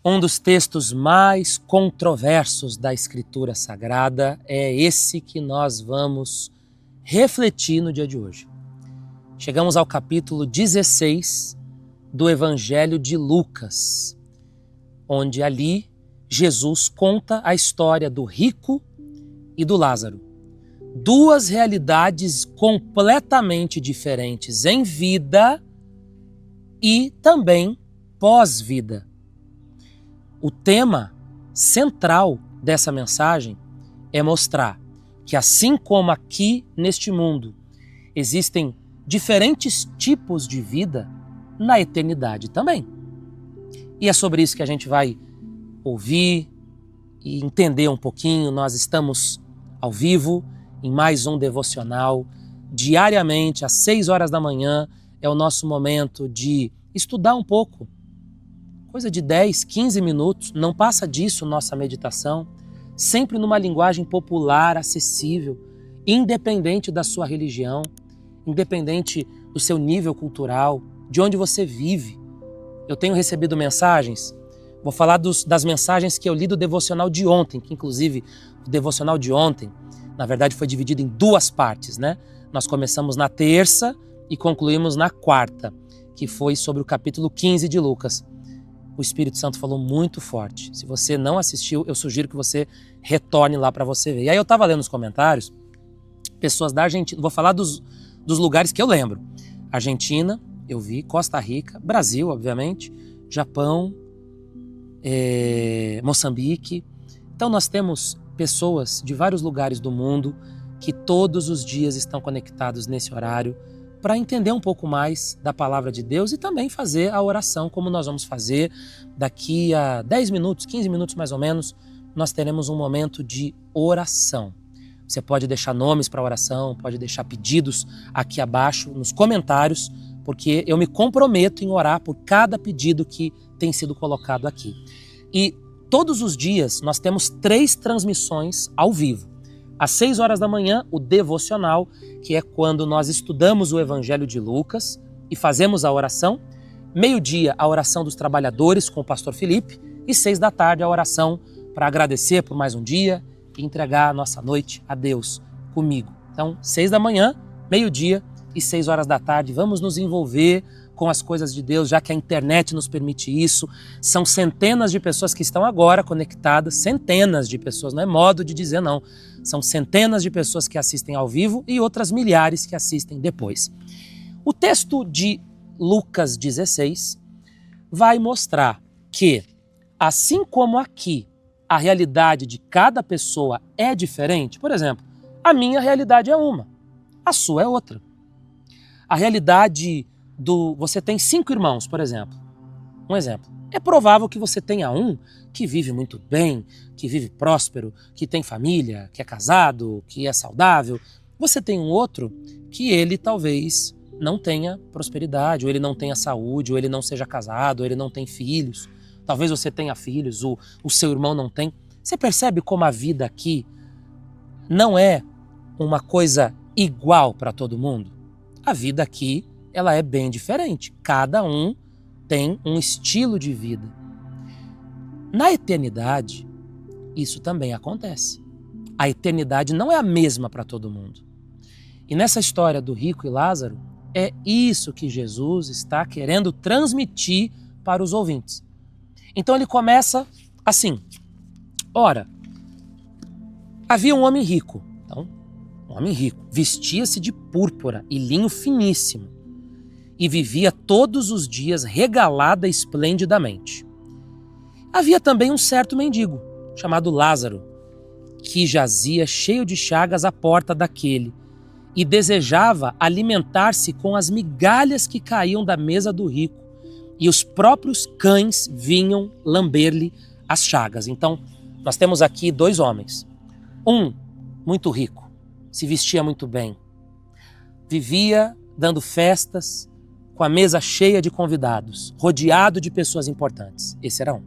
Um dos textos mais controversos da Escritura Sagrada é esse que nós vamos refletir no dia de hoje. Chegamos ao capítulo 16 do Evangelho de Lucas, onde ali Jesus conta a história do rico e do Lázaro. Duas realidades completamente diferentes em vida e também pós-vida. O tema central dessa mensagem é mostrar que, assim como aqui neste mundo existem diferentes tipos de vida, na eternidade também. E é sobre isso que a gente vai ouvir e entender um pouquinho. Nós estamos ao vivo em mais um devocional. Diariamente, às 6 horas da manhã, é o nosso momento de estudar um pouco. Coisa de 10, 15 minutos, não passa disso nossa meditação, sempre numa linguagem popular, acessível, independente da sua religião, independente do seu nível cultural, de onde você vive. Eu tenho recebido mensagens, vou falar das mensagens que eu li do devocional de ontem, que inclusive o devocional de ontem, na verdade, foi dividido em 2 partes, né? Nós começamos na terça e concluímos na quarta, que foi sobre o capítulo 15 de Lucas. O Espírito Santo falou muito forte. Se você não assistiu, eu sugiro que você retorne lá para você ver. E aí eu estava lendo os comentários, pessoas da Argentina, vou falar dos lugares que eu lembro. Argentina, eu vi, Costa Rica, Brasil, obviamente, Japão, Moçambique. Então nós temos pessoas de vários lugares do mundo que todos os dias estão conectados nesse horário para entender um pouco mais da palavra de Deus e também fazer a oração como nós vamos fazer. Daqui a 10 minutos, 15 minutos mais ou menos, nós teremos um momento de oração. Você pode deixar nomes para a oração, pode deixar pedidos aqui abaixo nos comentários, porque eu me comprometo em orar por cada pedido que tem sido colocado aqui. E todos os dias nós temos 3 transmissões ao vivo. Às 6 horas da manhã, o devocional, que é quando nós estudamos o Evangelho de Lucas e fazemos a oração. Meio-dia, a oração dos trabalhadores com o pastor Felipe. E 6 da tarde, a oração para agradecer por mais um dia e entregar a nossa noite a Deus comigo. Então, 6 da manhã, meio-dia e 6 horas da tarde, vamos nos envolver com as coisas de Deus, já que a internet nos permite isso. São centenas de pessoas que estão agora conectadas, centenas de pessoas, não é modo de dizer não. São centenas de pessoas que assistem ao vivo e outras milhares que assistem depois. O texto de Lucas 16 vai mostrar que, assim como aqui a realidade de cada pessoa é diferente, por exemplo, a minha realidade é uma, a sua é outra. A realidade você tem 5 irmãos, por exemplo. Um exemplo. É provável que você tenha um que vive muito bem, que vive próspero, que tem família, que é casado, que é saudável. Você tem um outro que ele talvez não tenha prosperidade, ou ele não tenha saúde, ou ele não seja casado, ou ele não tem filhos. Talvez você tenha filhos, o seu irmão não tem. Você percebe como a vida aqui não é uma coisa igual para todo mundo? A vida aqui ela é bem diferente. Cada um tem um estilo de vida. Na eternidade, isso também acontece. A eternidade não é a mesma para todo mundo. E nessa história do rico e Lázaro, é isso que Jesus está querendo transmitir para os ouvintes. Então ele começa assim. Ora, havia um homem rico. Então, um homem rico, vestia-se de púrpura e linho finíssimo, e vivia todos os dias regalada esplendidamente. Havia também um certo mendigo, chamado Lázaro, que jazia cheio de chagas à porta daquele, e desejava alimentar-se com as migalhas que caíam da mesa do rico, e os próprios cães vinham lamber-lhe as chagas. Então, nós temos aqui 2 homens. Um, muito rico, se vestia muito bem, vivia dando festas, com a mesa cheia de convidados, rodeado de pessoas importantes. Esse era um.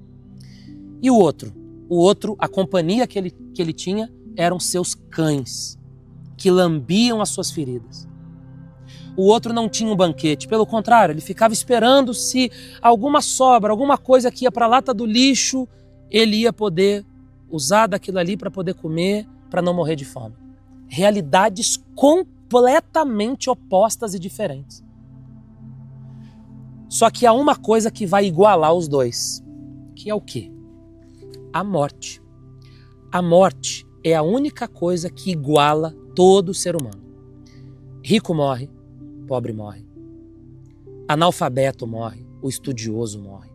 E o outro, a companhia que ele tinha eram seus cães, que lambiam as suas feridas. o outro não tinha um banquete. Pelo contrário, ele ficava esperando se alguma sobra, alguma coisa que ia para a lata do lixo, ele ia poder usar daquilo ali para poder comer, para não morrer de fome. Realidades completamente opostas e diferentes. Só que há uma coisa que vai igualar os dois, que é o quê? A morte. A morte é a única coisa que iguala todo ser humano. Rico morre, pobre morre. Analfabeto morre, o estudioso morre.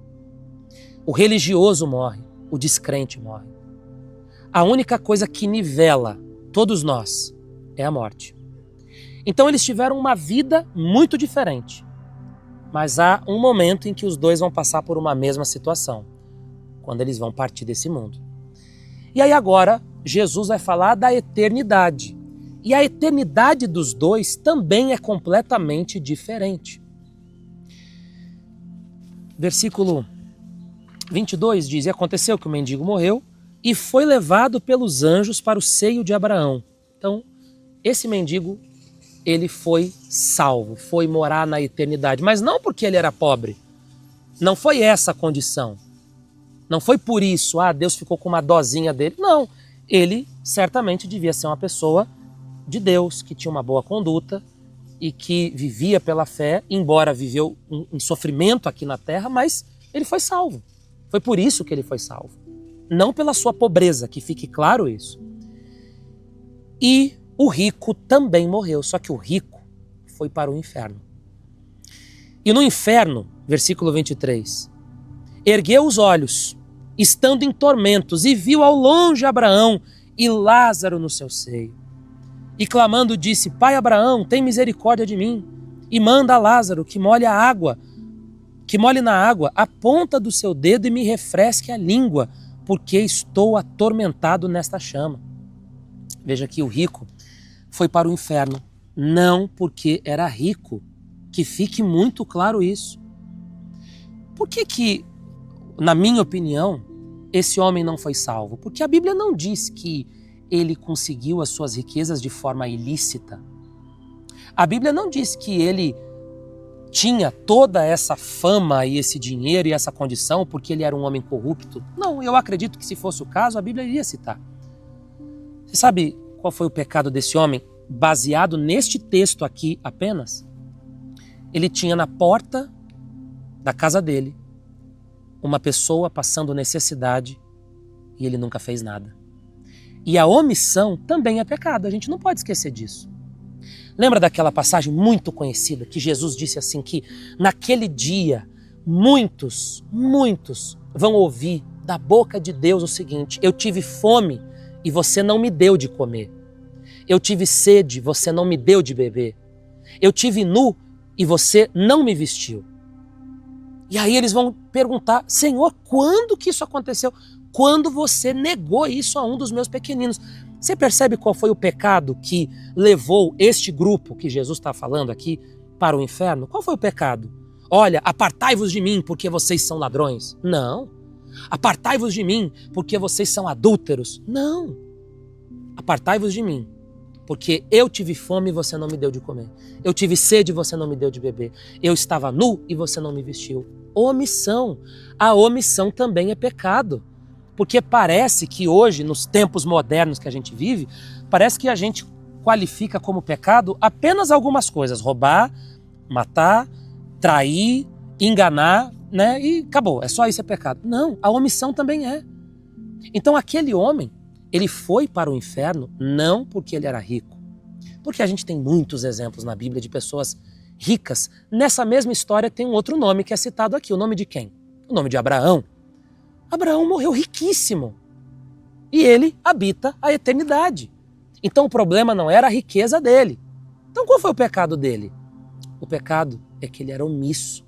O religioso morre, o descrente morre. A única coisa que nivela todos nós é a morte. Então eles tiveram uma vida muito diferente. Mas há um momento em que os dois vão passar por uma mesma situação, quando eles vão partir desse mundo. E aí agora, Jesus vai falar da eternidade. E a eternidade dos dois também é completamente diferente. Versículo 22 diz: E aconteceu que o mendigo morreu e foi levado pelos anjos para o seio de Abraão. Então, esse mendigo, ele foi salvo, foi morar na eternidade. Mas não porque ele era pobre. Não foi essa a condição. Não foi por isso, Deus ficou com uma dosinha dele. Não, ele certamente devia ser uma pessoa de Deus, que tinha uma boa conduta e que vivia pela fé, embora viveu um sofrimento aqui na terra, mas ele foi salvo. Foi por isso que ele foi salvo. Não pela sua pobreza, que fique claro isso. E o rico também morreu, só que o rico foi para o inferno. E no inferno, versículo 23, ergueu os olhos, estando em tormentos, e viu ao longe Abraão e Lázaro no seu seio. E clamando disse: Pai Abraão, tem misericórdia de mim, e manda a Lázaro que molhe na água a ponta do seu dedo e me refresque a língua, porque estou atormentado nesta chama. Veja que o rico foi para o inferno, não porque era rico, que fique muito claro isso. Por que, na minha opinião, esse homem não foi salvo? Porque a Bíblia não diz que ele conseguiu as suas riquezas de forma ilícita. A Bíblia não diz que ele tinha toda essa fama e esse dinheiro e essa condição porque ele era um homem corrupto. Não, eu acredito que se fosse o caso, a Bíblia iria citar. Você sabe qual foi o pecado desse homem? Baseado neste texto aqui apenas, ele tinha na porta da casa dele uma pessoa passando necessidade e ele nunca fez nada. E a omissão também é pecado, a gente não pode esquecer disso. Lembra daquela passagem muito conhecida que Jesus disse assim que naquele dia muitos vão ouvir da boca de Deus o seguinte: eu tive fome e você não me deu de comer. Eu tive sede, você não me deu de beber. Eu tive nu e você não me vestiu. E aí eles vão perguntar: Senhor, quando que isso aconteceu? Quando você negou isso a um dos meus pequeninos. Você percebe qual foi o pecado que levou este grupo que Jesus está falando aqui para o inferno? Qual foi o pecado? Olha, apartai-vos de mim porque vocês são ladrões. Não. Apartai-vos de mim porque vocês são adúlteros. Não. Apartai-vos de mim porque eu tive fome e você não me deu de comer. Eu tive sede e você não me deu de beber. Eu estava nu e você não me vestiu. Omissão. A omissão também é pecado. Porque parece que hoje, nos tempos modernos que a gente vive, parece que a gente qualifica como pecado apenas algumas coisas: roubar, matar, trair, enganar, né? E acabou, é só isso é pecado. Não, a omissão também é. Então aquele homem, ele foi para o inferno não porque ele era rico. Porque a gente tem muitos exemplos na Bíblia de pessoas ricas. Nessa mesma história tem um outro nome que é citado aqui. O nome de quem? O nome de Abraão. Abraão morreu riquíssimo e ele habita a eternidade. Então o problema não era a riqueza dele. Então qual foi o pecado dele? O pecado é que ele era omisso.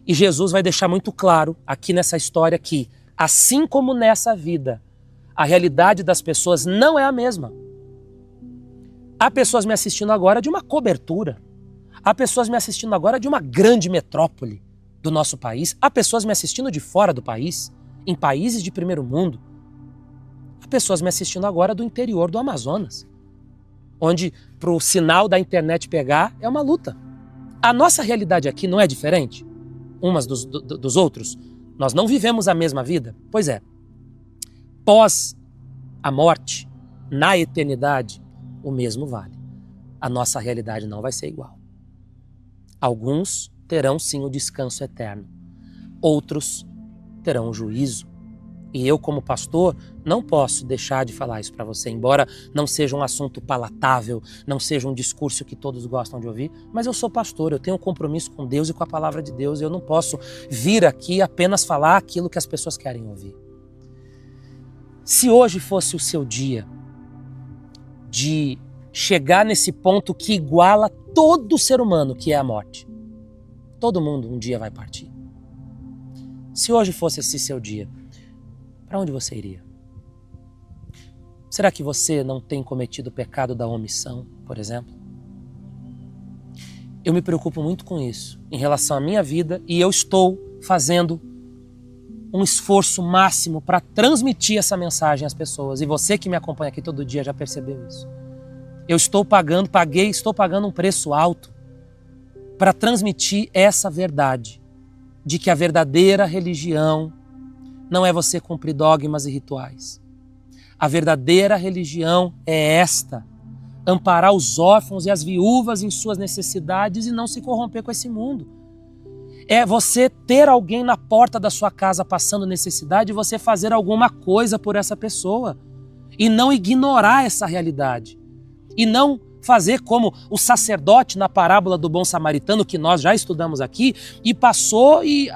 E Jesus vai deixar muito claro aqui nessa história que, assim como nessa vida, a realidade das pessoas não é a mesma. Há pessoas me assistindo agora de uma cobertura. Há pessoas me assistindo agora de uma grande metrópole do nosso país. Há pessoas me assistindo de fora do país, em países de primeiro mundo. Há pessoas me assistindo agora do interior do Amazonas. onde para o sinal da internet pegar é uma luta. A nossa realidade aqui não é diferente umas dos outros? Nós não vivemos a mesma vida? Pois é. Pós a morte, na eternidade, o mesmo vale. A nossa realidade não vai ser igual. Alguns terão sim o descanso eterno. Outros terão o juízo. E eu, como pastor, não posso deixar de falar isso para você, embora não seja um assunto palatável, não seja um discurso que todos gostam de ouvir, mas eu sou pastor, eu tenho um compromisso com Deus e com a palavra de Deus, e eu não posso vir aqui apenas falar aquilo que as pessoas querem ouvir. Se hoje fosse o seu dia de chegar nesse ponto que iguala todo ser humano, que é a morte, todo mundo um dia vai partir. Se hoje fosse esse seu dia, para onde você iria? Será que você não tem cometido o pecado da omissão, por exemplo? Eu me preocupo muito com isso, em relação à minha vida, e eu estou fazendo um esforço máximo para transmitir essa mensagem às pessoas. E você que me acompanha aqui todo dia já percebeu isso. Eu estou pagando um preço alto para transmitir essa verdade, de que a verdadeira religião não é você cumprir dogmas e rituais. A verdadeira religião é esta: amparar os órfãos e as viúvas em suas necessidades e não se corromper com esse mundo. É você ter alguém na porta da sua casa passando necessidade e você fazer alguma coisa por essa pessoa. E não ignorar essa realidade. E não fazer como o sacerdote na parábola do bom samaritano, que nós já estudamos aqui, e passou e...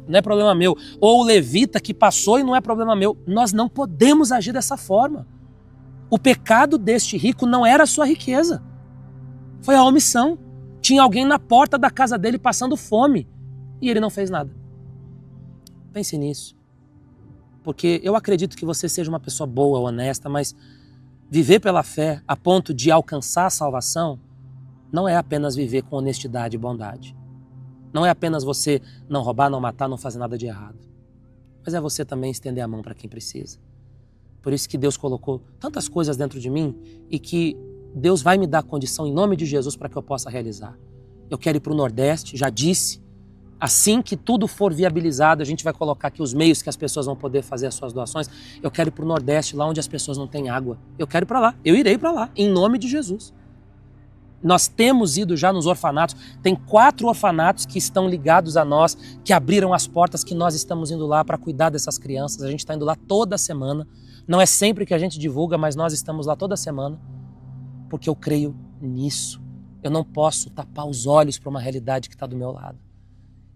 não é problema meu. Ou o levita que passou e não é problema meu. Nós não podemos agir dessa forma. O pecado deste rico não era a sua riqueza. Foi a omissão. Tinha alguém na porta da casa dele passando fome e ele não fez nada. Pense nisso. Porque eu acredito que você seja uma pessoa boa, honesta, mas viver pela fé a ponto de alcançar a salvação não é apenas viver com honestidade e bondade. Não é apenas você não roubar, não matar, não fazer nada de errado. Mas é você também estender a mão para quem precisa. Por isso que Deus colocou tantas coisas dentro de mim e que Deus vai me dar condição em nome de Jesus para que eu possa realizar. Eu quero ir para o Nordeste, já disse. Assim que tudo for viabilizado, a gente vai colocar aqui os meios que as pessoas vão poder fazer as suas doações. Eu quero ir para o Nordeste, lá onde as pessoas não têm água. Eu quero ir para lá. Eu irei para lá, em nome de Jesus. Nós temos ido já nos orfanatos, tem 4 orfanatos que estão ligados a nós, que abriram as portas, que nós estamos indo lá para cuidar dessas crianças. A gente está indo lá toda semana. Não é sempre que a gente divulga, mas nós estamos lá toda semana, porque eu creio nisso. Eu não posso tapar os olhos para uma realidade que está do meu lado.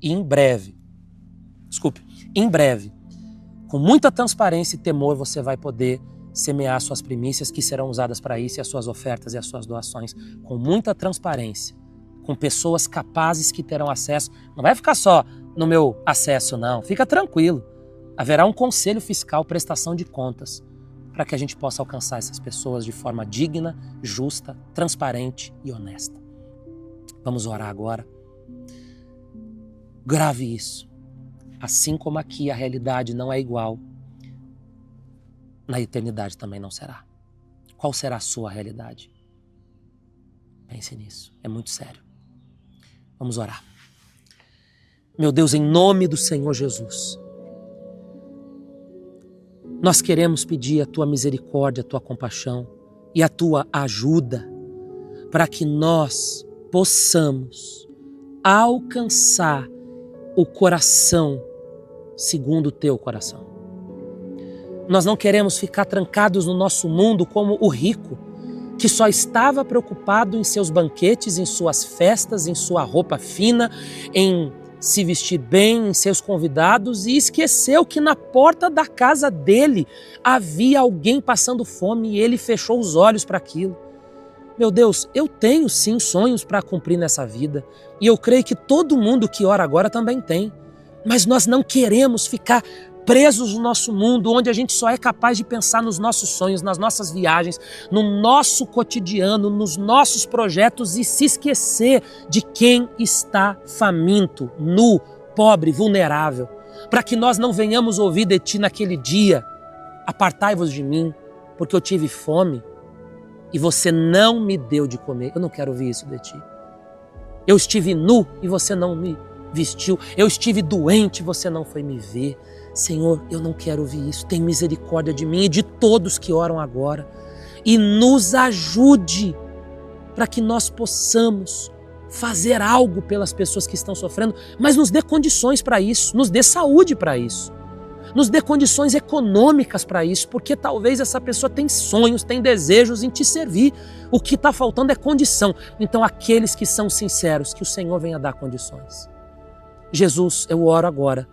E em breve, com muita transparência e temor, você vai poder semear suas primícias que serão usadas para isso, e as suas ofertas e as suas doações, com muita transparência, com pessoas capazes que terão acesso. Não vai ficar só no meu acesso, não. Fica tranquilo. Haverá um conselho fiscal, prestação de contas, para que a gente possa alcançar essas pessoas de forma digna, justa, transparente e honesta. Vamos orar agora. Grave isso. Assim como aqui a realidade não é igual, na eternidade também não será. Qual será a sua realidade? Pense nisso, é muito sério. Vamos orar. Meu Deus, em nome do Senhor Jesus, nós queremos pedir a Tua misericórdia, a Tua compaixão e a Tua ajuda para que nós possamos alcançar o coração segundo o Teu coração. Nós não queremos ficar trancados no nosso mundo como o rico, que só estava preocupado em seus banquetes, em suas festas, em sua roupa fina, em se vestir bem, em seus convidados, e esqueceu que na porta da casa dele havia alguém passando fome e ele fechou os olhos para aquilo. Meu Deus, eu tenho sim sonhos para cumprir nessa vida, e eu creio que todo mundo que ora agora também tem, mas nós não queremos ficar presos no nosso mundo, onde a gente só é capaz de pensar nos nossos sonhos, nas nossas viagens, no nosso cotidiano, nos nossos projetos e se esquecer de quem está faminto, nu, pobre, vulnerável, para que nós não venhamos ouvir de Ti naquele dia: apartai-vos de mim, porque eu tive fome. e você não me deu de comer. Eu não quero ouvir isso de ti. Eu estive nu e você não me vestiu. Eu estive doente e você não foi me ver. Senhor, eu não quero ouvir isso. Tem misericórdia de mim e de todos que oram agora. E nos ajude para que nós possamos fazer algo pelas pessoas que estão sofrendo, mas nos dê condições para isso, nos dê saúde para isso, nos dê condições econômicas para isso, porque talvez essa pessoa tem sonhos, tem desejos em te servir. O que está faltando é condição. Então, aqueles que são sinceros, que o Senhor venha dar condições. Jesus, eu oro agora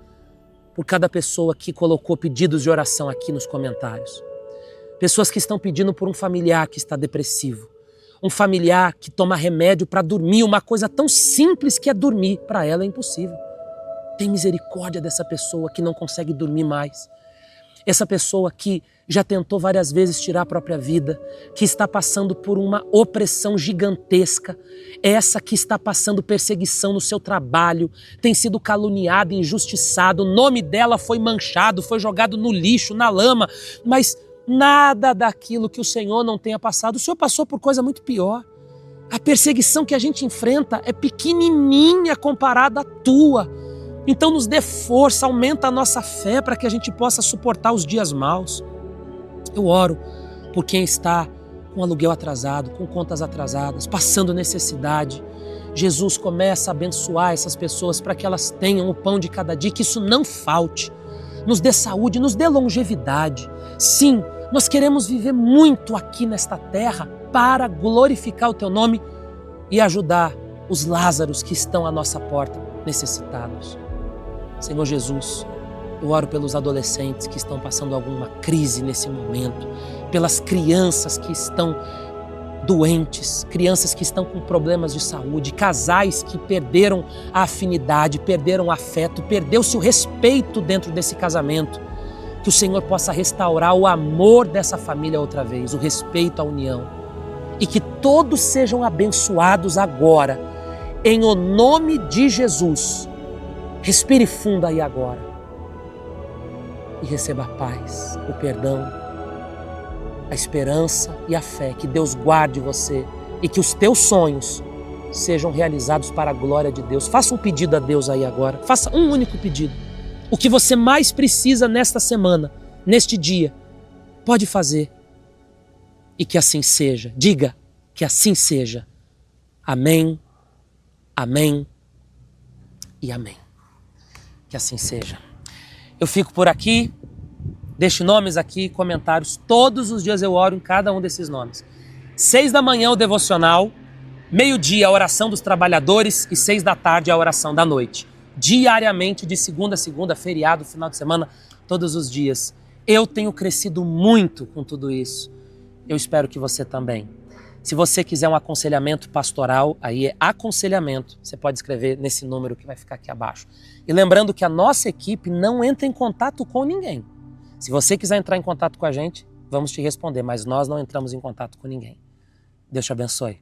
por cada pessoa que colocou pedidos de oração aqui nos comentários. Pessoas que estão pedindo por um familiar que está depressivo, um familiar que toma remédio para dormir, uma coisa tão simples que é dormir, para ela é impossível. Tem misericórdia dessa pessoa que não consegue dormir mais. Essa pessoa que já tentou várias vezes tirar a própria vida, que está passando por uma opressão gigantesca, essa que está passando perseguição no seu trabalho, tem sido caluniada, injustiçada, o nome dela foi manchado, foi jogado no lixo, na lama, mas nada daquilo que o Senhor não tenha passado. O Senhor passou por coisa muito pior. A perseguição que a gente enfrenta é pequenininha comparada à tua. Então nos dê força, aumenta a nossa fé para que a gente possa suportar os dias maus. Eu oro por quem está com aluguel atrasado, com contas atrasadas, passando necessidade. Jesus, começa a abençoar essas pessoas para que elas tenham o pão de cada dia, que isso não falte. Nos dê saúde, nos dê longevidade. Sim, nós queremos viver muito aqui nesta terra para glorificar o teu nome e ajudar os Lázaros que estão à nossa porta, necessitados. Senhor Jesus, eu oro pelos adolescentes que estão passando alguma crise nesse momento, pelas crianças que estão doentes, crianças que estão com problemas de saúde, casais que perderam a afinidade, perderam o afeto, perdeu-se o respeito dentro desse casamento. Que o Senhor possa restaurar o amor dessa família outra vez, o respeito, a união. E que todos sejam abençoados agora, em o nome de Jesus. Respire fundo aí agora e receba a paz, o perdão, a esperança e a fé. Que Deus guarde você e que os teus sonhos sejam realizados para a glória de Deus. Faça um pedido a Deus aí agora, faça um único pedido. O que você mais precisa nesta semana, neste dia, pode fazer. E que assim seja. Diga que assim seja. Amém, amém e amém. Que assim seja. Eu fico por aqui, deixo nomes aqui, comentários. Todos os dias eu oro em cada um desses nomes. 6 da manhã o devocional, meio-dia a oração dos trabalhadores e 6 da tarde a oração da noite. Diariamente, de segunda a segunda, feriado, final de semana, todos os dias. Eu tenho crescido muito com tudo isso. Eu espero que você também. Se você quiser um aconselhamento pastoral, aí é aconselhamento, você pode escrever nesse número que vai ficar aqui abaixo. E lembrando que a nossa equipe não entra em contato com ninguém. Se você quiser entrar em contato com a gente, vamos te responder, mas nós não entramos em contato com ninguém. Deus te abençoe.